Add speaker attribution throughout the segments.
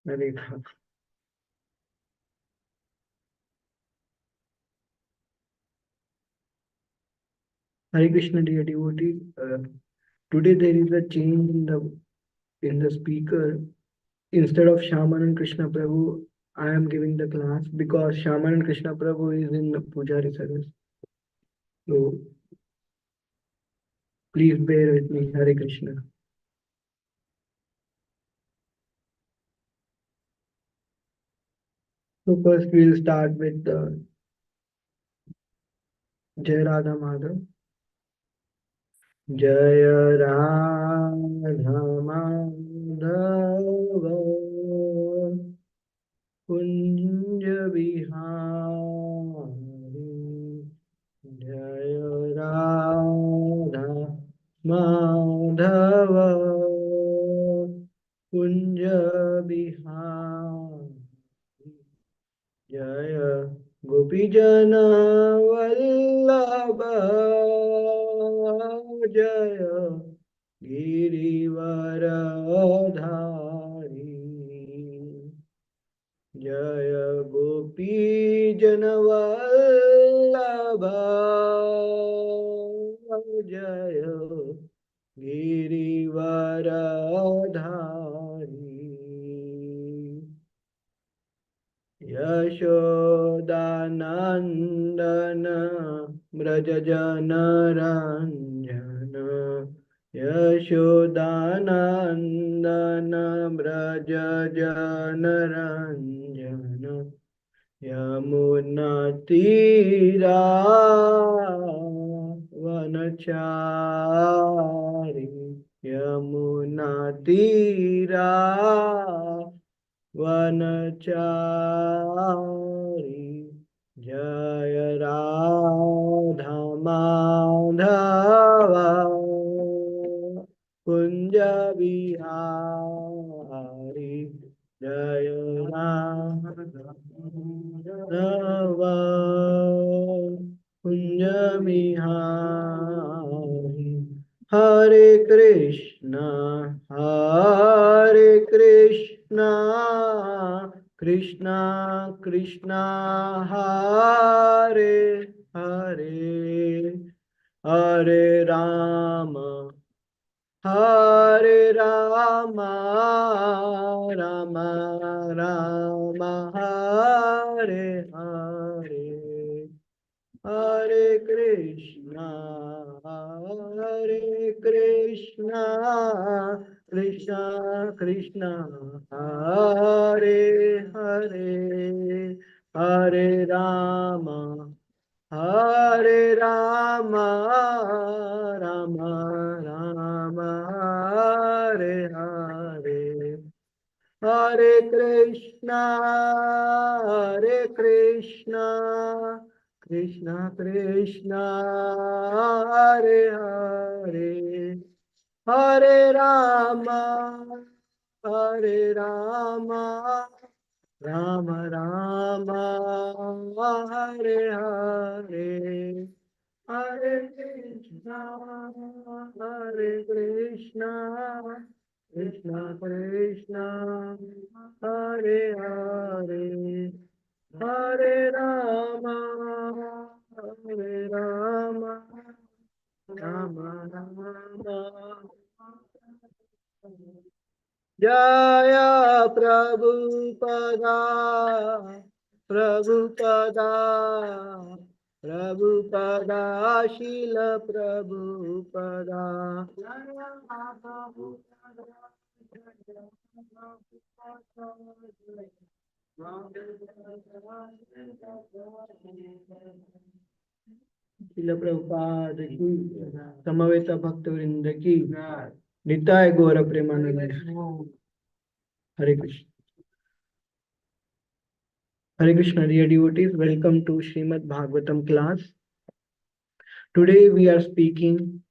Speaker 1: Hare Hare Krishna, dear devotee. Today there is a change in the speaker. Instead of Shaman and Krishna Prabhu, I am giving the class because Shaman and Krishna Prabhu is in the Pujari service. So please bear with me. Hare Krishna. So first we'll start with the Jai Radha Madhav. Jai Radha Madhav Kunj Bihari Jai Radha Madhav Kunj Bihari जय गोपीजन वल्लभ जय गिरिवरधारी जय गोपीजन वल्लभ जय गिरिवरधारी यशोदानन्दन व्रज जनरञ्जन यशोदानन्दन व्रज जनरञ्जन यमुनातीरावनचारि यमुनातीरा वनचारी जय राधा माधव कुंज बिहारी जय राधा माधव कुंज बिहारी हरे कृष्णा कृष्णा कृष्णा हरे हरे हरे राम राम राम हरे हरे हरे कृष्णा कृष्णा कृष्णा हरे हरे हरे राम राम राम हरे हरे हरे कृष्णा कृष्णा कृष्णा हरे हरे हरे राम राम राम हरे हरे हरे कृष्णा कृष्णा कृष्णा हरे हरे हरे राम राम राम जय प्रभुपदा प्रभुपदा प्रभुपदा शील प्रभुपदा शील प्रभुपाद की समवेत भक्त वृंद की निताय गौर प्रेमानंद हरे Krishna Hare Krishna, dear devotees, welcome to Srimad Bhagavatam class. Today we are speaking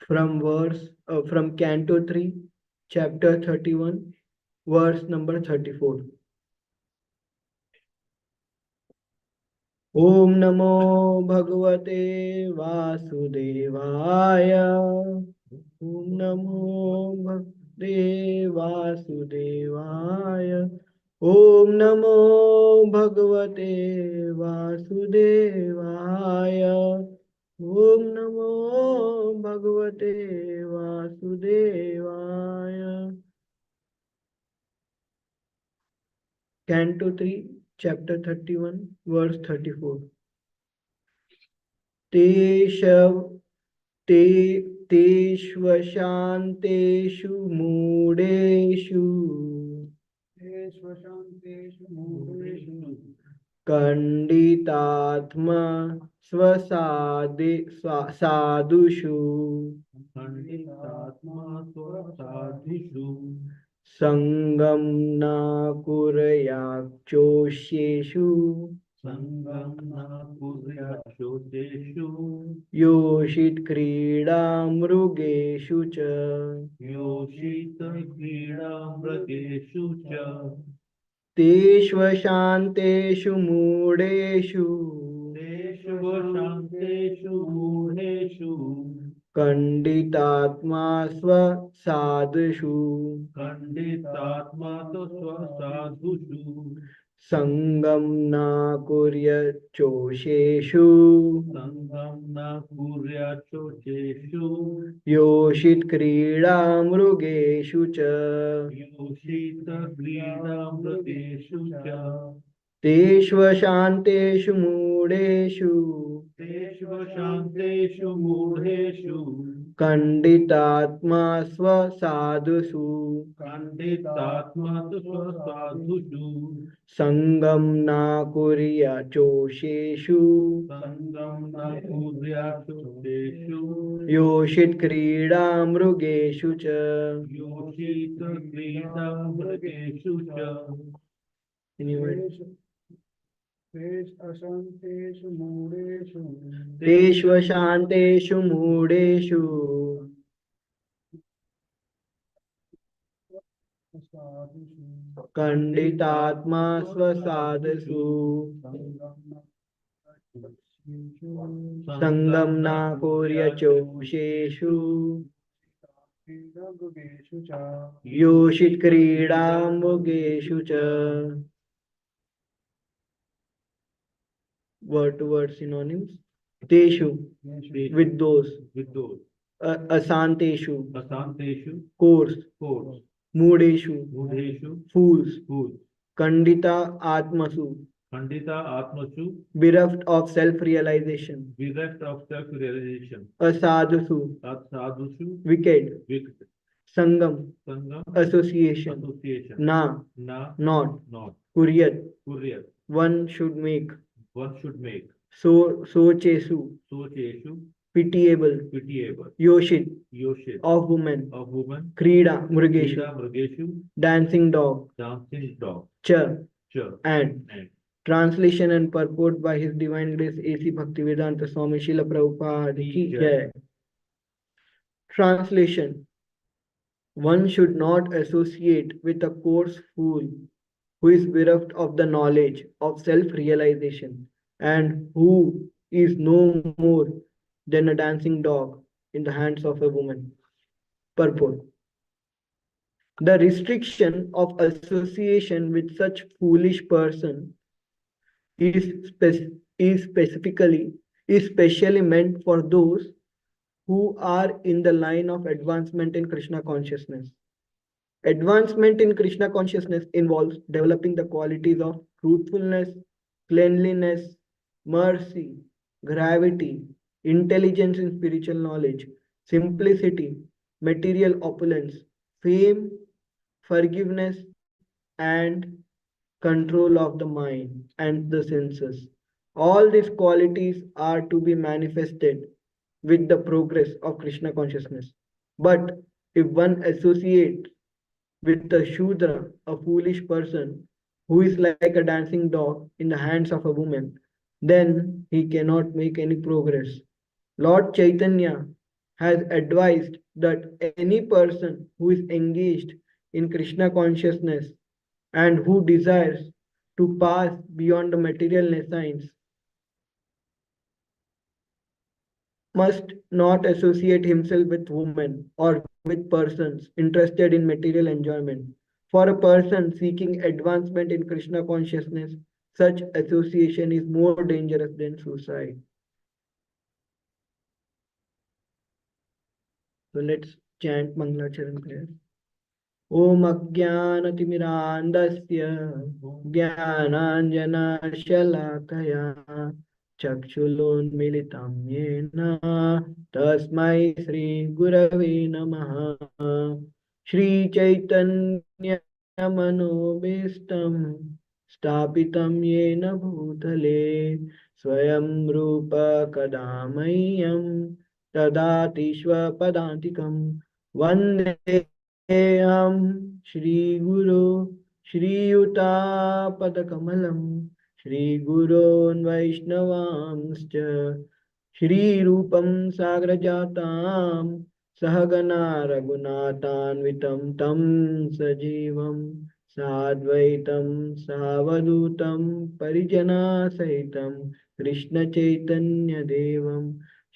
Speaker 1: from Canto 3, chapter 31, verse number 34. Om Namo Bhagavate Vasudevaya. Om Namo वासुदेवाय। ॐ नमो भगवते वासुदेवाय। ॐ नमो भगवते वासुदेवाय। Canto 3, chapter 31, verse 34. तेषव ते तेष्वशान्तेषु मूढेषु खण्डितात्मा साधुषु सङ्गं न कुर्याच्चोष्येषु योषित् क्रीडा मृगेषु च। तेष्वशान्तेषु मूढेषु खण्डितात्मा स्वसाधुषु सङ्गं न कुर्याच्चोषेषु योषित् क्रीडा मृगेषु च। तेष्वशान्तेषु मूढेषु खण्डितात्मा स्वसाधुषु सङ्गं न कुर्याच्चोषेषु योषित् क्रीडा मृगेषु च। तेष्वशान्तेषु मूढेषु खण्डितात्मा स्वसाधुषु सङ्गं न कुर्याच्चोषेषु योषित् क्रीडा मृगेषु च। Word to word synonyms. Teshu, with those. Asanteshu, coarse. Mudeshu, fools. Kandita Atmasu, bereft of self-realization. Asadhusu, wicked. Sangam, association. Na, not. Kuryat, one should make. Sochesu, pitiable. Yoshit, of woman. Krida, mrugeshu, dancing dog. Cha, and. Translation and purport by His Divine Grace A.C. Bhaktivedanta Swami Srila Prabhupada ki jai. Translation. One should not associate with a coarse fool who is bereft of the knowledge of self-realization and who is no more than a dancing dog in the hands of a woman. Purport. The restriction of association with such foolish person is specially meant for those who are in the line of advancement in Krishna consciousness. Advancement in Krishna consciousness involves developing the qualities of truthfulness, cleanliness, mercy, gravity, intelligence in spiritual knowledge, simplicity, material opulence, fame, forgiveness, and control of the mind and the senses. All these qualities are to be manifested with the progress of Krishna consciousness. But if one associates with the Shudra, a foolish person, who is like a dancing dog in the hands of a woman, then he cannot make any progress. Lord Chaitanya has advised that any person who is engaged in Krishna consciousness and who desires to pass beyond the material nescience must not associate himself with women or with persons interested in material enjoyment. For a person seeking advancement in Krishna consciousness, such association is more dangerous than suicide. So let's chant Mangalacharan prayer. ॐ अज्ञानतिमिरान्धस्य ज्ञानाञ्जनशलाकया चक्षुरुन्मीलितं येन तस्मै श्रीगुरवे नमः श्रीचैतन्यमनोभीष्टं स्थापितं येन भूतले स्वयं रूप कदा मह्यं ददाति स्वपदान्तिकं वन्दे हम श्रीगुरो श्रीयुतापदकमलं श्रीगुरोन् वैष्णवांश्च श्रीरूपं साग्रजातां सहगना रघुनाथान्वितं तं सजीवं साद्वैतं सावधूतं परिजनासहितं कृष्णचैतन्यदेवं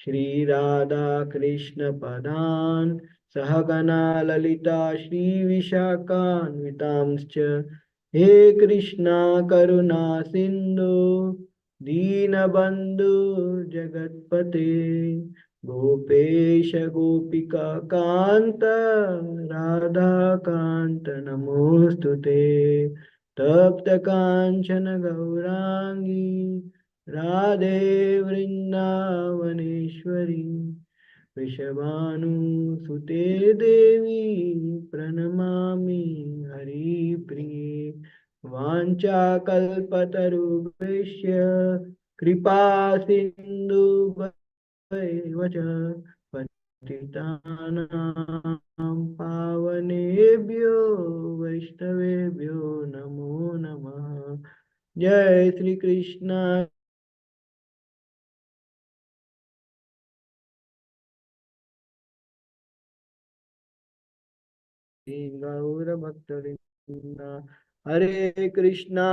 Speaker 1: श्रीराधाकृष्णपदान् सहगना ललिता श्रीविशाखान्वितांश्च हे कृष्णा करुणा सिन्धु दीनबन्धु जगत्पते गोपेश गोपिका कान्त राधाकान्त नमोऽस्तु ते तप्त काञ्चन गौराङ्गी राधे वृन्दावनेश्वरी वृषभानुसुते देवी प्रणमामि हरिप्रिये वाञ्छाकल्पतरुभ्यश्च कृपा सिन्धुभ्यैव च पतितानां पावनेभ्यो वैष्णवेभ्यो नमो नमः जय श्री कृष्ण गौरभक्तवृंद हरे कृष्णा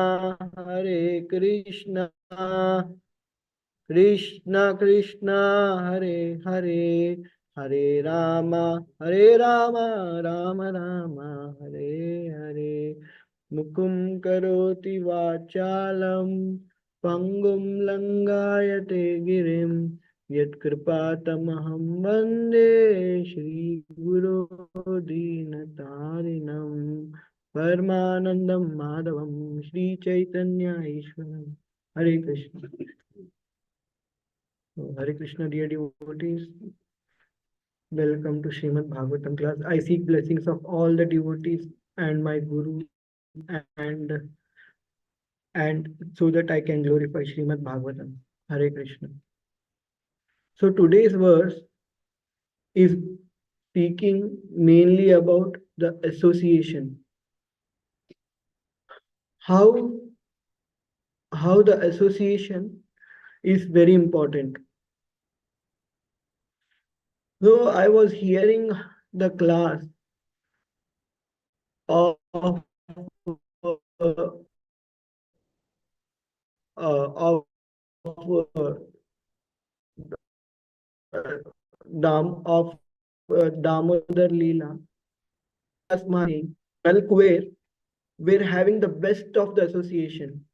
Speaker 1: कृष्ण कृष्ण हरे हरे हरे राम राम राम हरे हरे मुकुं करोति वाचालं पंगुं लंगायते गिरिं यत्कृपातमहं वन्दे श्रीगुरो दीनतारिणं परमानन्दं माधवं श्रीचैतन्य ईश्वरं हरे Krishna. Hare Krishna, dear devotees. Welcome to Srimad Bhagavatam class. I seek blessings of all the devotees and my Guru and so that I can glorify Srimad Bhagavatam. Hare Krishna. So today's verse is speaking mainly about the association. How the association is very important. So I was hearing the class of of uh, Damodar Leela, Asmani, Nalkuver were having the best of the association.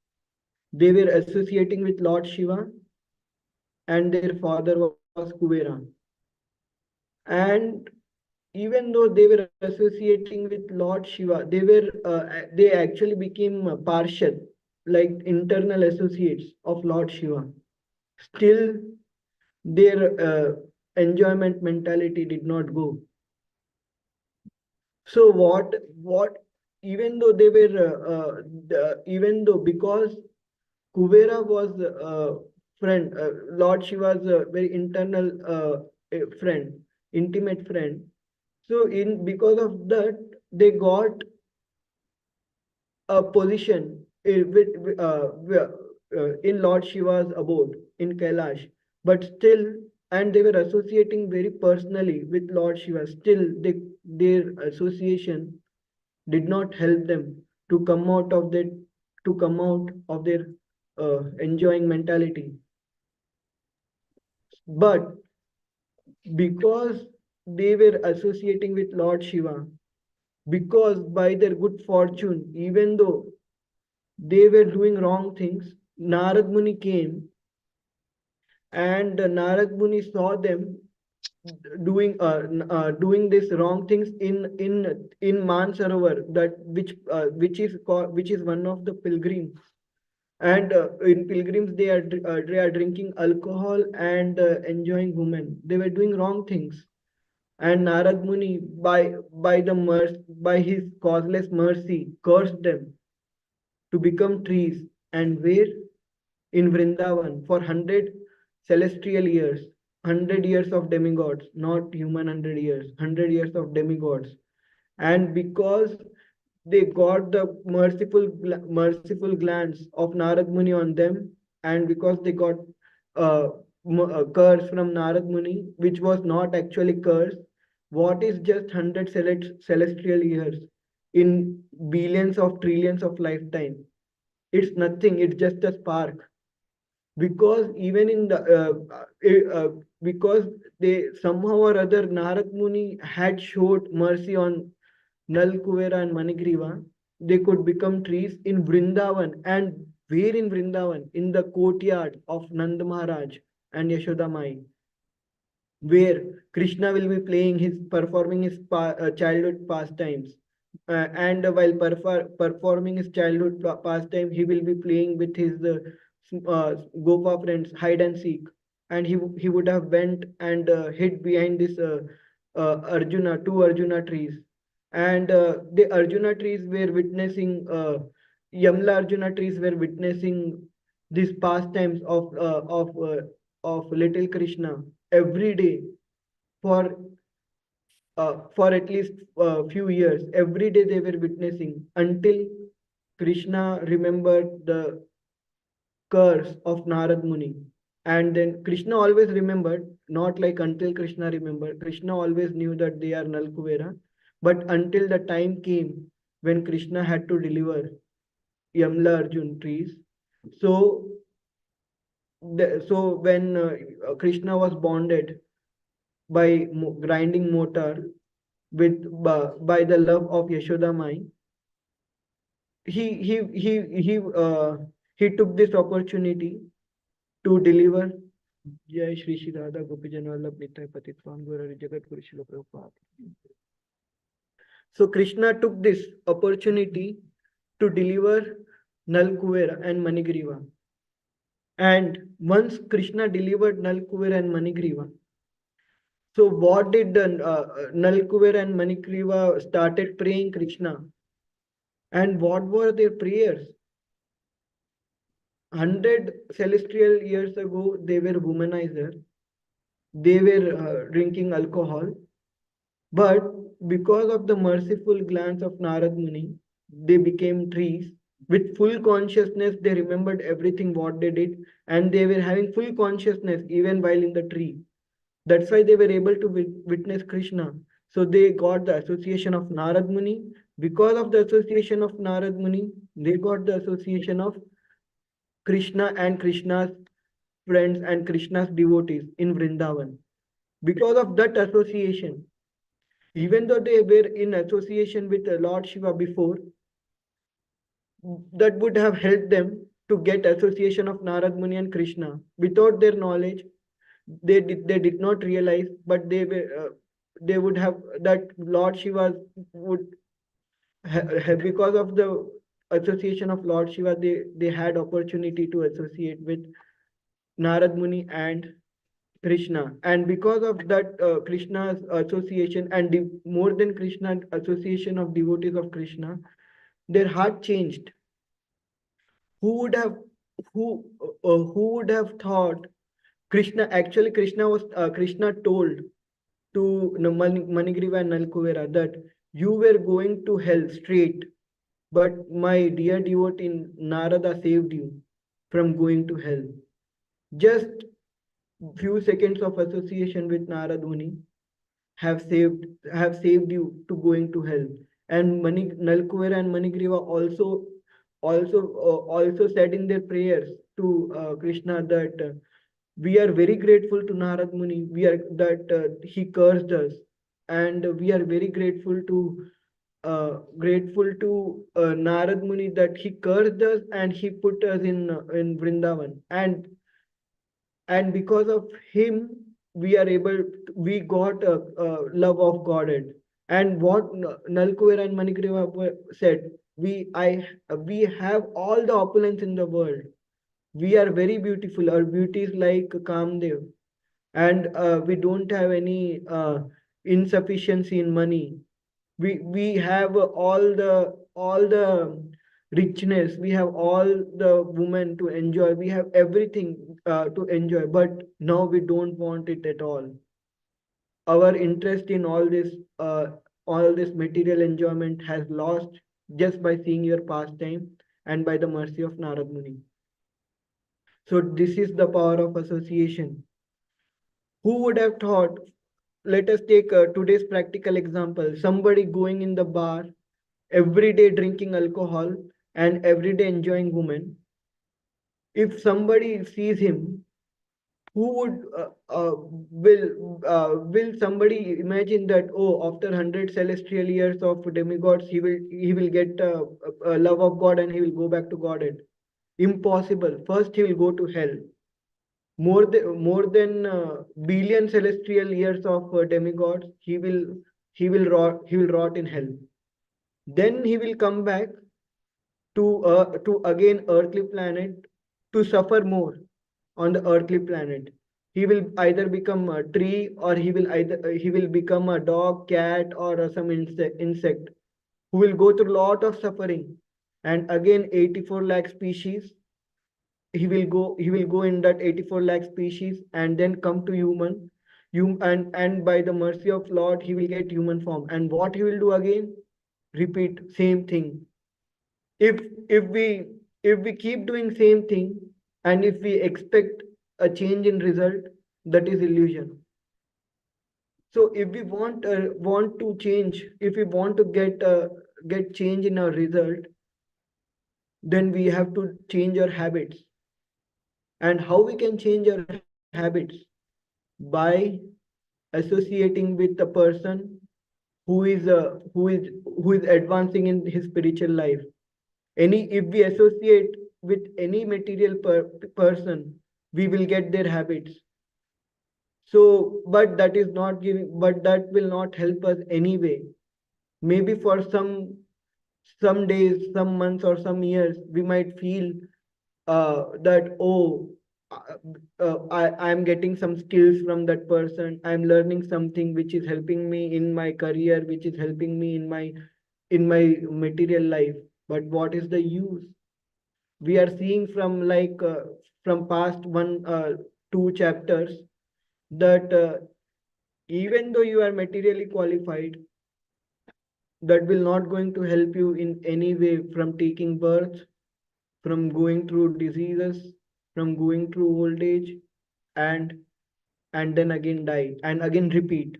Speaker 1: They were associating with Lord Shiva and their father was Kuvera. And even though they were associating with Lord Shiva, they actually became Parshad, like internal associates of Lord Shiva. Still, their enjoyment mentality did not go. So even though they were, even though because Kuvera was a friend, Lord Shiva's very internal friend, intimate friend. So because of that, they got a position in Lord Shiva's abode in Kailash. But still, and they were associating very personally with Lord Shiva. Still, their association did not help them to come out of their enjoying mentality. But because they were associating with Lord Shiva, because by their good fortune, even though they were doing wrong things, Narad Muni came, and Narad Muni saw them doing these wrong things in Mansarovar, that which is one of the pilgrims. And in pilgrims, they are drinking alcohol and enjoying women. They were doing wrong things. And Narad Muni, by his causeless mercy, cursed them to become trees. And where? In Vrindavan for 100 celestial years, 100 years of demigods, not human 100 years, 100 years of demigods. And because they got the merciful glance of Narad Muni on them, and because they got uh, curse from Narad Muni, which was not actually curse, what is just 100 celestial years in billions of trillions of lifetime? It's nothing, it's just a spark. Because even in the because they somehow or other, Narad Muni had showed mercy on Nal, Kuvera and Manigriva, they could become trees in Vrindavan. And where in Vrindavan? In the courtyard of Nand Maharaj and Yashoda Mai, where Krishna will be performing his childhood pastimes. And while performing his childhood pastime, he will be playing with his Gopa friends, hide and seek. And he would have went and hid behind this two Arjuna trees. And the Arjuna trees were witnessing, Yamla Arjuna trees were witnessing these pastimes of little Krishna every day for for at least a few years. Every day they were witnessing until Krishna remembered the curse of Narad Muni. And then Krishna always remembered, not like until Krishna remembered. Krishna always knew that they are Nalkuvera. But until the time came when Krishna had to deliver Yamla Arjun trees. So, so when Krishna was bonded by grinding mortar by the love of Yashoda Mai, he he he he uh, he took this opportunity to deliver Jai Shri Shri Radha Gopi Janwallabh Nitai Patit Pangurari Jagat Guru Srila Prabhupada. So Krishna took this opportunity to deliver Nal Kuvera and Manigriva. And once Krishna delivered Nal Kuvera and Manigriva, so what did Nal Kuvera and Manigriva started praying Krishna? And what were their prayers? 100 celestial years ago, they were womanizer. They were drinking alcohol. But because of the merciful glance of Narad Muni, they became trees. With full consciousness, they remembered everything what they did, and they were having full consciousness even while in the tree. That's why they were able to witness Krishna. So they got the association of Narad Muni. Because of the association of Narad Muni, they got the association of Krishna and Krishna's friends and Krishna's devotees in Vrindavan. Because of that association, even though they were in association with Lord Shiva before, that would have helped them to get association of Narad Muni and Krishna. Without their knowledge, they did not realize, but they would have that Lord Shiva would because of the association of Lord Shiva, they had opportunity to associate with Narad Muni and Krishna. And because of that Krishna's association and more than Krishna association of devotees of Krishna, their heart changed. Who would have who would have thought Krishna? Actually, Krishna told to Manigriva and Nalkuvera that you were going to hell straight, but my dear devotee Narada saved you from going to hell. Just few seconds of association with Narad Muni have saved you to going to hell. And Nalkuvera and Manigriva also said in their prayers to Krishna that We are very grateful to Narad Muni. We are that he cursed us, and we are very grateful to Narad Muni that he cursed us and he put us in Vrindavan, and because of him we got a love of Godhead. And what Nalkuvera and Manikriva said, we have all the opulence in the world. We are very beautiful. Our beauty is like Kamdev, and we don't have any insufficiency in money. We have all the richness. We have all the women to enjoy. We have everything to enjoy. But now we don't want it at all. Our interest in all this material enjoyment has lost just by seeing your pastime and by the mercy of Narad Muni. So this is the power of association. Who would have thought? Let us take today's practical example. Somebody going in the bar, every day drinking alcohol and every day enjoying women. If somebody sees him, who would will somebody imagine that, oh, after 100 celestial years of demigods, he will get a love of God and he will go back to Godhead? Impossible. First, he will go to hell. More than billion celestial years of demigods, he will rot in hell. Then he will come back to again earthly planet to suffer more on the earthly planet. He will either become a tree, or he will become a dog, cat, or some insect who will go through a lot of suffering. And again 84 lakh species, he will go in that 84 lakh species and then come to human. And by the mercy of Lord, he will get human form. And what he will do again? Repeat same thing. If we if we keep doing same thing, and if we expect a change in result, that is illusion. So if we want to change, if we want to get change in our result, then we have to change our habits. And how we can change our habits? By associating with a person who is advancing in his spiritual life. Any If we associate with any material person, we will get their habits. So but that will not help us anyway. Maybe for some days, some months, or some years, we might feel that, oh, uh, I'm getting some skills from that person. I'm learning something which is helping me in my career, which is helping me in my material life. But what is the use? We are seeing from past one two chapters that even though you are materially qualified, that will not going to help you in any way, from taking birth, from going through diseases, from going through old age, and and then again die and again repeat.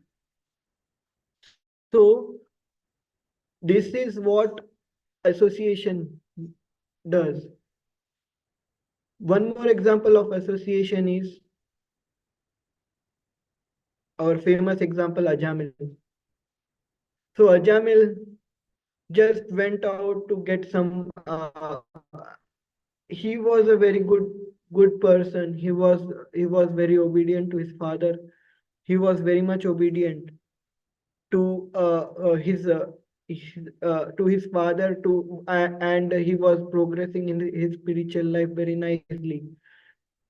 Speaker 1: So this is what association does. One more example of association is our famous example, Ajamil. So Ajamil just went out to get some. He was a very good person. He was very obedient to his father. He was very much obedient to his father, and he was progressing in his spiritual life very nicely.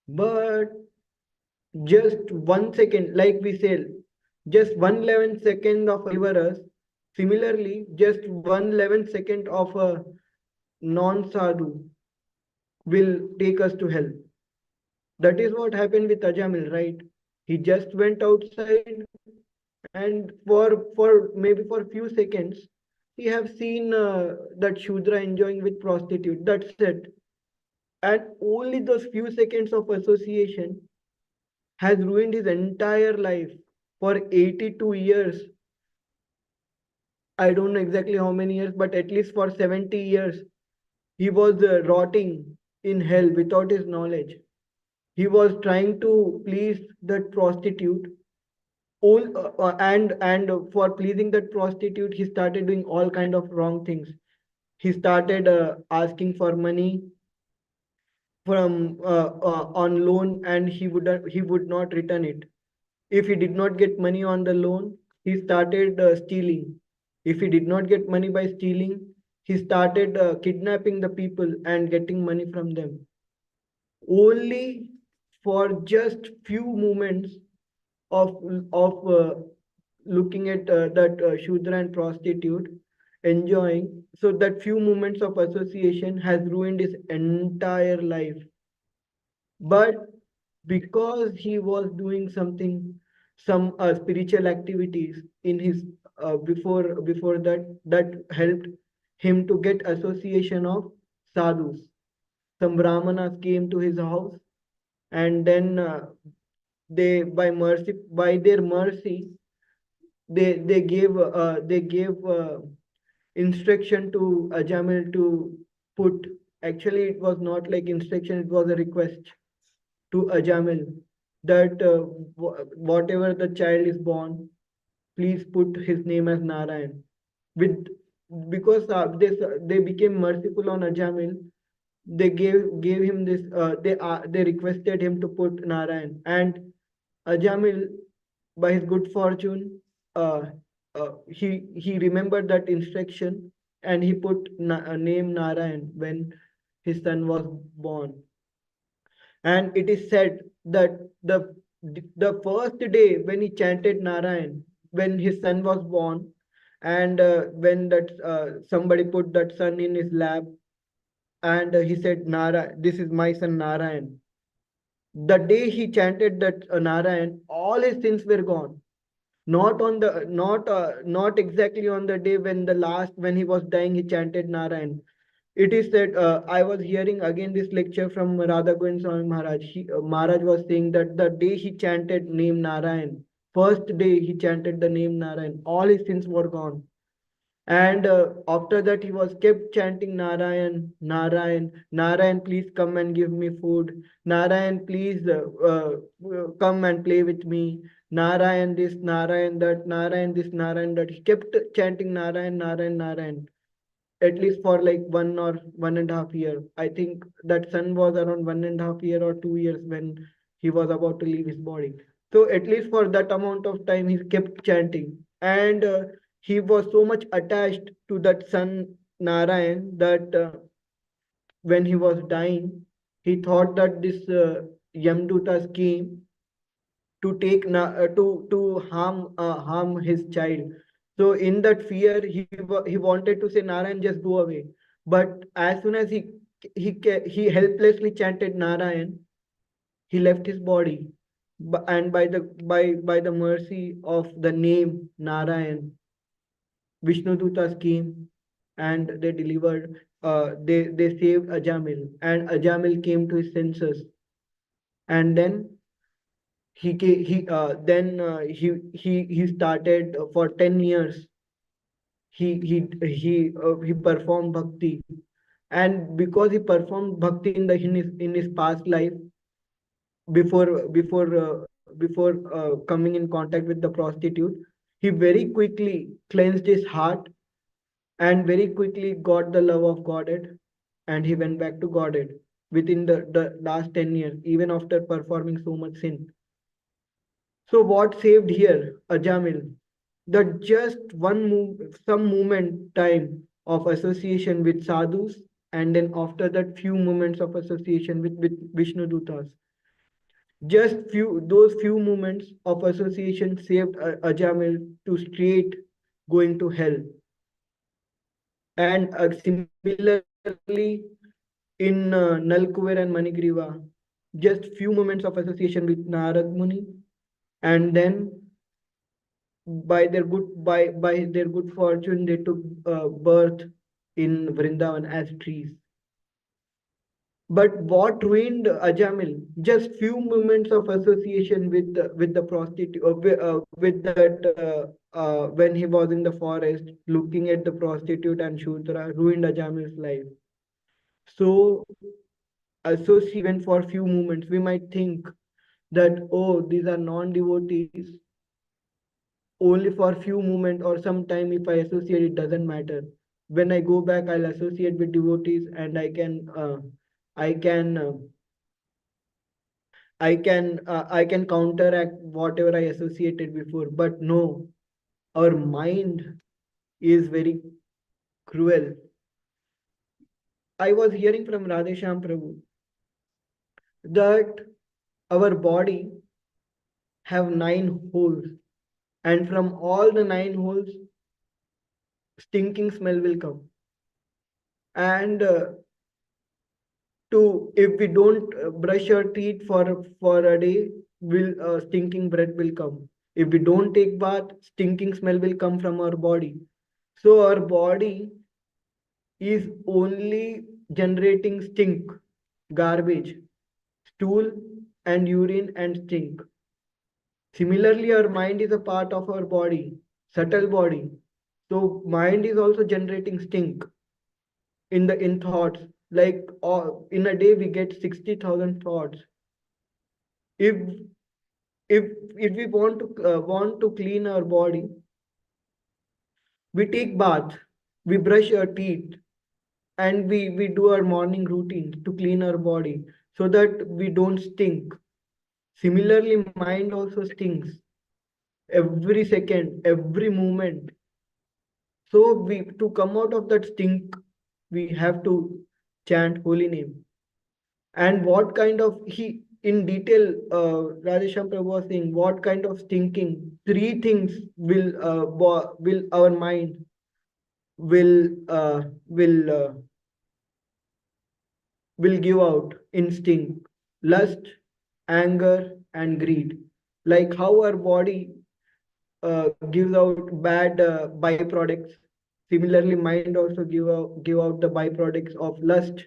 Speaker 1: But just 1 second, like we say, just 1/11 second of Harivaras. Similarly, just 1/11 second of a non-sadhu will take us to hell. That is what happened with Ajamil, right? He just went outside, and for maybe for few seconds, he have seen that Shudra enjoying with prostitute. That's it. And only those few seconds of association has ruined his entire life for 82 years. I don't know exactly how many years, but at least for 70 years, he was rotting in hell without his knowledge. He was trying to please that prostitute. And for pleasing that prostitute, he started doing all kind of wrong things. He started asking for money from on loan, and he would not return it. If he did not get money on the loan, he started stealing. If he did not get money by stealing, he started kidnapping the people and getting money from them. Only for just few moments of looking at that Shudra and prostitute enjoying. So that few moments of association has ruined his entire life. But because he was doing some spiritual activities in his before that helped him to get association of sadhus. Some brahmanas came to his house, and then they by their mercy, they gave instruction to Ajamil to put. Actually, it was not like instruction; it was a request to Ajamil that whatever the child is born, please put his name as Narayan. With because they became merciful on Ajamil, they gave him this. They requested him to put Narayan, and Ajamil, by his good fortune, uh, he remembered that instruction, and he put name Narayan when his son was born. And it is said that the first day when he chanted Narayan, when his son was born, and when that somebody put that son in his lap, and he said, Nara, this is my son Narayan. The day he chanted that Narayan, all his sins were gone. Not exactly on the day when the last when he was dying, he chanted Narayan. It is that I was hearing again this lecture from Radha Govind Swami Maharaj. Maharaj was saying that the day he chanted name Narayan, first day he chanted the name Narayan, all his sins were gone. And after that, he was kept chanting Narayan, Narayan, Narayan, please come and give me food. Narayan, please come and play with me. Narayan this, Narayan that, Narayan this, Narayan that. He kept chanting Narayan, Narayan, Narayan, at least for like 1 or 1.5 year. I think that son was around 1.5 year or 2 years when he was about to leave his body. So at least for that amount of time, he kept chanting, and he was so much attached to that son Narayan that when he was dying, he thought that this Yamdutas came to harm his child. So in that fear, he wanted to say, Narayan, just go away. But as soon as he helplessly chanted Narayan, he left his body. And by the mercy of the name Narayan, Vishnu Dutas came, and they delivered. They saved Ajamil, and Ajamil came to his senses. And then he started for 10 years. He performed bhakti, and because he performed bhakti in his past life, before coming in contact with the prostitute, he very quickly cleansed his heart, and very quickly got the love of Godhead, and he went back to Godhead within the last 10 years, even after performing so much sin. So what saved here Ajamil? That just some moment time of association with sadhus, and then after that few moments of association with Vishnu Dutas. Just those few moments of association saved Ajamil to straight going to hell. And similarly, in Nalkuver and Manigriva, just few moments of association with Narad Muni, and then by their good fortune, they took birth in Vrindavan as trees. But what ruined Ajamil? Just few moments of association with the prostitute, with that when he was in the forest looking at the prostitute and Shudra, ruined Ajamil's life. So associate even for few moments. We might think that, oh, these are non-devotees only for few moments, or sometime if I associate, it doesn't matter. When I go back, I'll associate with devotees, and I can, I can counteract whatever I associated before. But no, our mind is very cruel. I was hearing from Radhesham Prabhu that our body have 9 holes, and from all the 9 holes, stinking smell will come. And to if we don't brush our teeth for a day, will stinking breath will come. If we don't take bath, stinking smell will come from our body. So our body is only generating stink, garbage, stool and urine and stink. Similarly, our mind is a part of our body, subtle body. So mind is also generating stink in thoughts. Like in a day we get 60,000 thoughts. If if if we want to clean our body, we take bath, we brush our teeth, and we do our morning routine to clean our body so that we don't stink. Similarly, mind also stinks every second, every moment. So we to come out of that stink, we have to chant holy name. And what kind of he in detail, Radhesham Prabhu was saying what kind of thinking. Three things will our mind will give out instinct: lust, anger, and greed. Like how our body gives out bad byproducts. Similarly, mind also give out the byproducts of lust,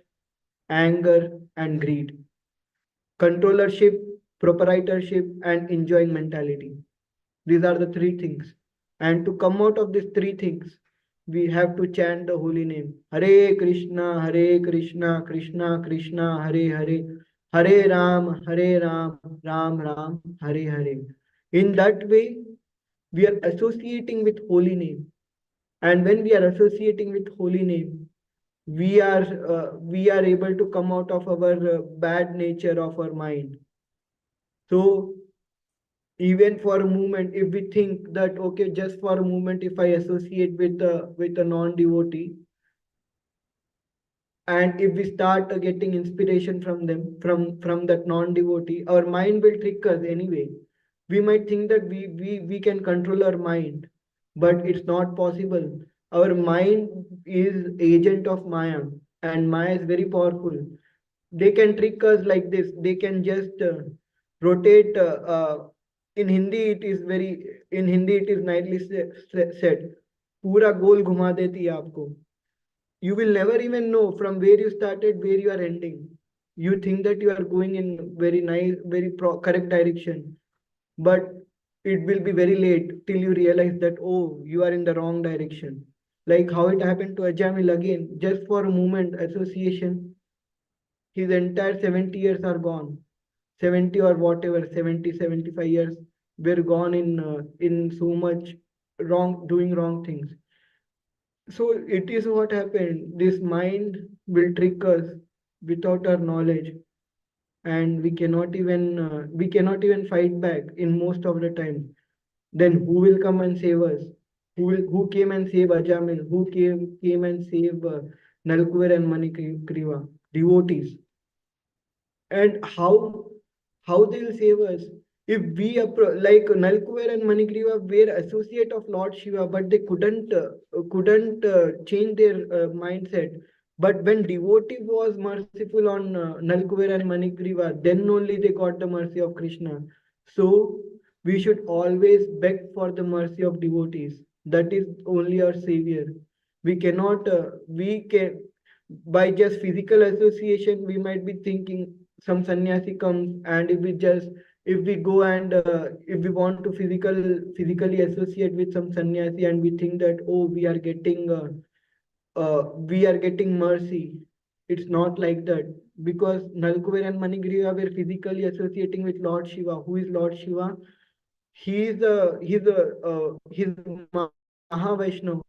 Speaker 1: anger, and greed. Controllership, proprietorship, and enjoying mentality. These are the three things. And to come out of these three things, we have to chant the holy name. Hare Krishna, Krishna Krishna, Hare Hare, Hare Ram, Ram Ram, Hare Hare. In that way, we are associating with holy name. And when we are associating with holy name, we are able to come out of our bad nature of our mind. So even for a moment, if we think that okay, just for a moment, if I associate with a non-devotee, and if we start getting inspiration from them, from that non-devotee, our mind will trick us anyway. We might think that we can control our mind, but it's not possible. Our mind is agent of Maya, and Maya is very powerful. They can trick us like this. They can just rotate. In Hindi, it is very. In Hindi, it is nicely said. पूरा गोल घुमा देती है आपको. You will never even know from where you started, where you are ending. You think that you are going in very nice, very correct direction, but it will be very late till you realize that, oh, you are in the wrong direction. Like how it happened to Ajamil again, just for a moment, association, his entire 70 years are gone. 70 or whatever, 70, 75 years were gone in so much doing wrong things. So it is what happened. This mind will trick us without our knowledge, and we cannot even fight back in most of the time. Then who will come and save us? Who came and save Ajamil? Who came and save Nalkuver and Manikriva? Devotees. And how they'll save us? If we like Nalkuver and Manigriva were associate of Lord Shiva, but they couldn't change their mindset. But when devotee was merciful on Nalkuver and Manigriva, then only they got the mercy of Krishna. So we should always beg for the mercy of devotees. That is only our savior. We cannot we can by just physical association we might be thinking some sannyasi comes, and if we go and if we want to physically associate with some sannyasi, and we think that oh, we are getting mercy. It's not like that. because Nalkuber and Manigriva were physically associating with Lord Shiva. Who is Lord Shiva? He's Mahavaishnu,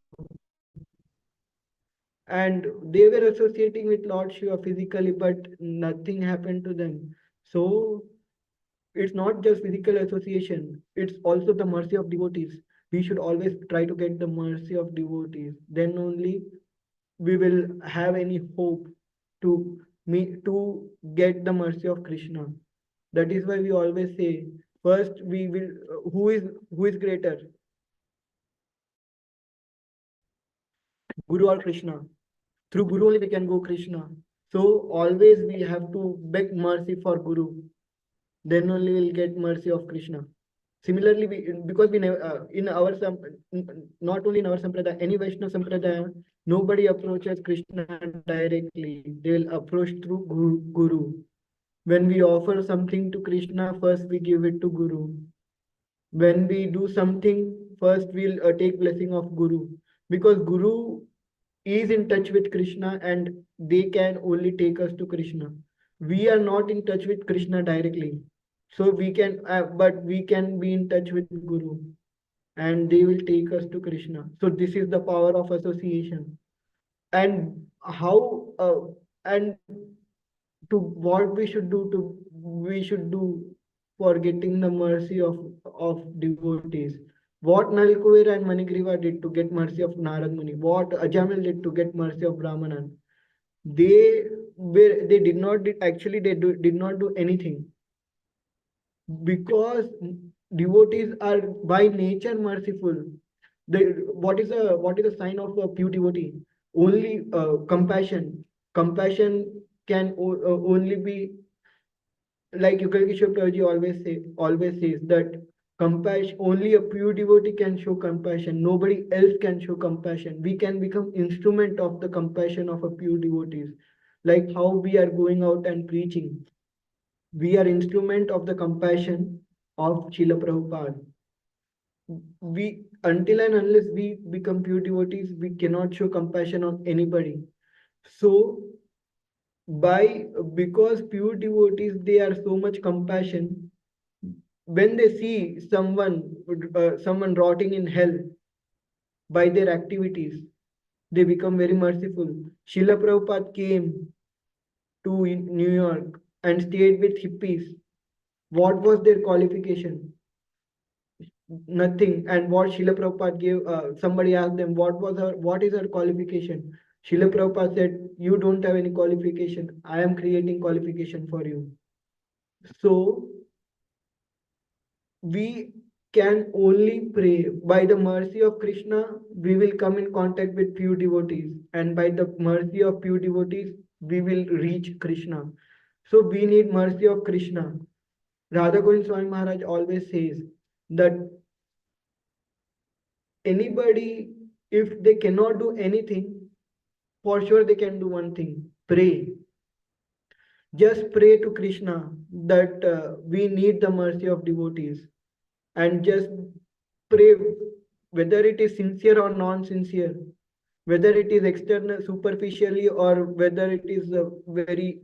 Speaker 1: and they were associating with Lord Shiva physically, but nothing happened to them. So it's not just physical association, it's also the mercy of devotees. We should always try to get the mercy of devotees. Then only we will have any hope to get the mercy of Krishna. That is why we always say, first we will who is greater, Guru or Krishna? Through Guru only we can go Krishna. So always we have to beg mercy for Guru. Then only we'll get mercy of Krishna. Similarly, because we never in our not only in our sampradaya, any Vaishnava sampradaya, nobody approaches Krishna directly. They will approach through Guru. When we offer something to Krishna, first we give it to Guru. When we do something, first we'll take blessing of Guru, because Guru is in touch with Krishna and they can only take us to Krishna. We are not in touch with Krishna directly. So we can, but we can be in touch with Guru and they will take us to Krishna. So this is the power of association. And how, and to what we should do for getting the mercy of devotees. What Nalkuver and Manigriva did to get mercy of Narad Muni, what Ajamil did to get mercy of Brahmanan, they did not did not do anything, because devotees are by nature merciful. What is a sign of a pure devotee? Only compassion. Compassion can only be, like Yukal Prabhuji always says that compassion, only a pure devotee can show compassion. Nobody else can show compassion. We can become instrument of the compassion of a pure devotees. Like how we are going out and preaching. We are instrument of the compassion of Srila Prabhupada. We, until and unless we become pure devotees, we cannot show compassion on anybody. So by because pure devotees, they are so much compassion, when they see someone rotting in hell by their activities, they become very merciful. Srila Prabhupada came to New York and stayed with hippies. What was their qualification? Nothing. And what Srila Prabhupada gave, somebody asked them, what is her qualification? Srila Prabhupada said, you don't have any qualification. I am creating qualification for you. So we can only pray. By the mercy of Krishna, we will come in contact with pure devotees. And by the mercy of pure devotees, we will reach Krishna. So we need mercy of Krishna. Radha Govind Swami Maharaj always says that anybody, if they cannot do anything, for sure they can do one thing: pray. Just pray to Krishna that we need the mercy of devotees, and just pray, whether it is sincere or non-sincere, whether it is external, superficially, or whether it is a very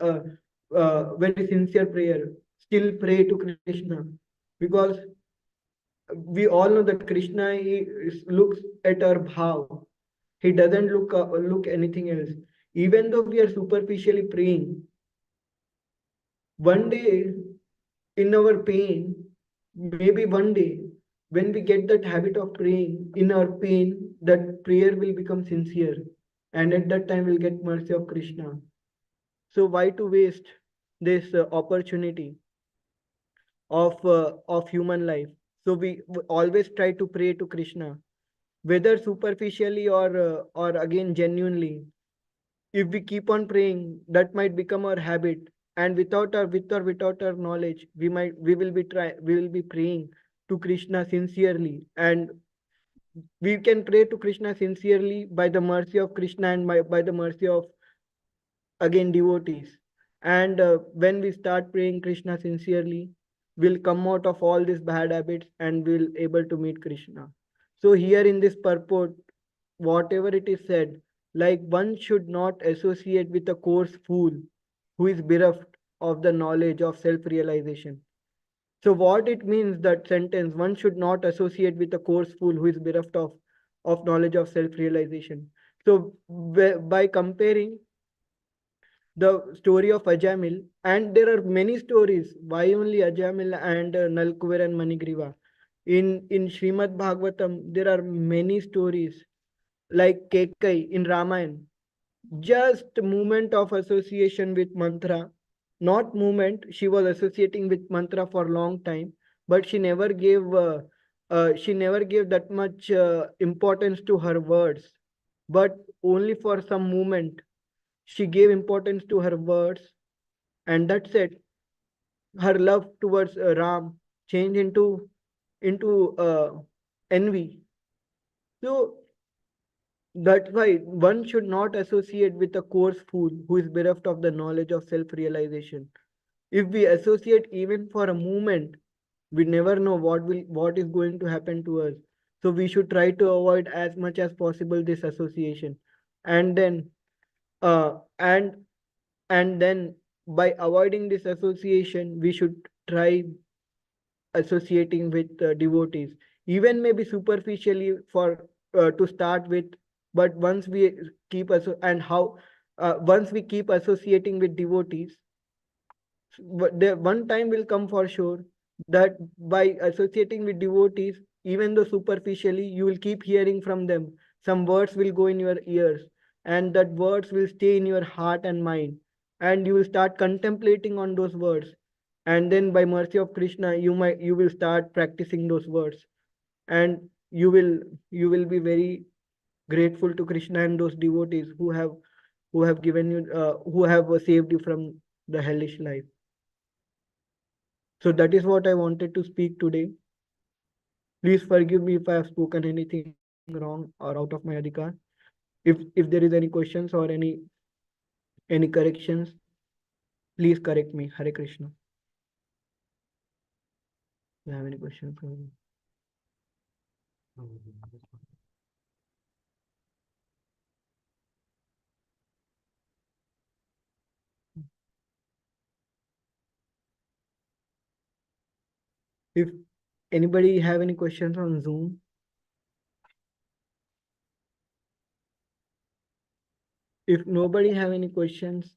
Speaker 1: sincere prayer. Still pray to Krishna, because we all know that Krishna looks at our bhav. He doesn't look anything else. Even though we are superficially praying, one day in our pain, maybe one day when we get that habit of praying in our pain, that prayer will become sincere, and at that time we'll get mercy of Krishna. So why to waste this opportunity of human life? So we always try to pray to Krishna, whether superficially or again genuinely. If we keep on praying, that might become our habit, and without our knowledge, we will be praying to Krishna sincerely, and we can pray to Krishna sincerely by the mercy of Krishna and by the mercy of again devotees. And when we start praying Krishna sincerely, we'll come out of all these bad habits and we'll able to meet Krishna. So here in this purport, whatever it is said, like one should not associate with a coarse fool. who is bereft of the knowledge of self-realization. So what it means, that sentence, one should not associate with a coarse fool who is bereft of knowledge of self-realization. So by comparing the story of Ajamil, and there are many stories, why only Ajamil and Nalkuver and Manigriva? In Srimad Bhagavatam, there are many stories like Kekai in Ramayana. Just movement of association with mantra, not movement, she was associating with mantra for a long time, but she never gave that much importance to her words, but only for some moment she gave importance to her words, and that's it. Her love towards Ram changed into envy. So that's why one should not associate with a coarse fool who is bereft of the knowledge of self-realization. If we associate even for a moment, we never know what is going to happen to us. So we should try to avoid as much as possible this association. And then uh and and then by avoiding this association, we should try associating with devotees, even maybe superficially for to start with. But once we keep us and how once we keep associating with devotees, there one time will come for sure that by associating with devotees, even though superficially, you will keep hearing from them. Some words will go in your ears, and that words will stay in your heart and mind, and you will start contemplating on those words. And then by mercy of Krishna, you will start practicing those words, and you will be very grateful to Krishna and those devotees who have given you who have saved you from the hellish life. So that is what I wanted to speak today. Please forgive me if I have spoken anything wrong or out of my adhikar. If there is any questions or any corrections, please correct me. Hare Krishna. Do you have any questions for me? If anybody have any questions on Zoom, if nobody have any questions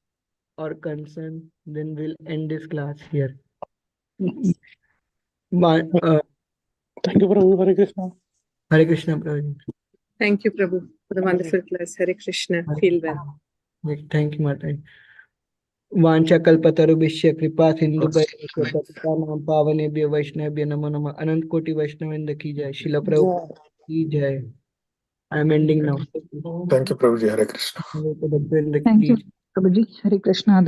Speaker 1: or concern, then we'll end this class here.
Speaker 2: Thank you, Prabhu. Hare Krishna.
Speaker 1: Hare Krishna, Prabhu.
Speaker 3: Thank you, Prabhu, for the wonderful class. Hare Krishna. Feel well.
Speaker 1: Thank you, Mata. वांछा कल्पतरुभिश्च कृपा सिंधु पावनेभ्य वैष्णवेभ्य नमो नमः. अनंत कोटि वैष्णवेंद्र की जय. शिल प्रभु की जय. I am ending now.
Speaker 2: Thank you, Prabhuji. Hare Krishna.
Speaker 1: Prabhupada
Speaker 4: Thank you, Prabhuji. Hare Krishna.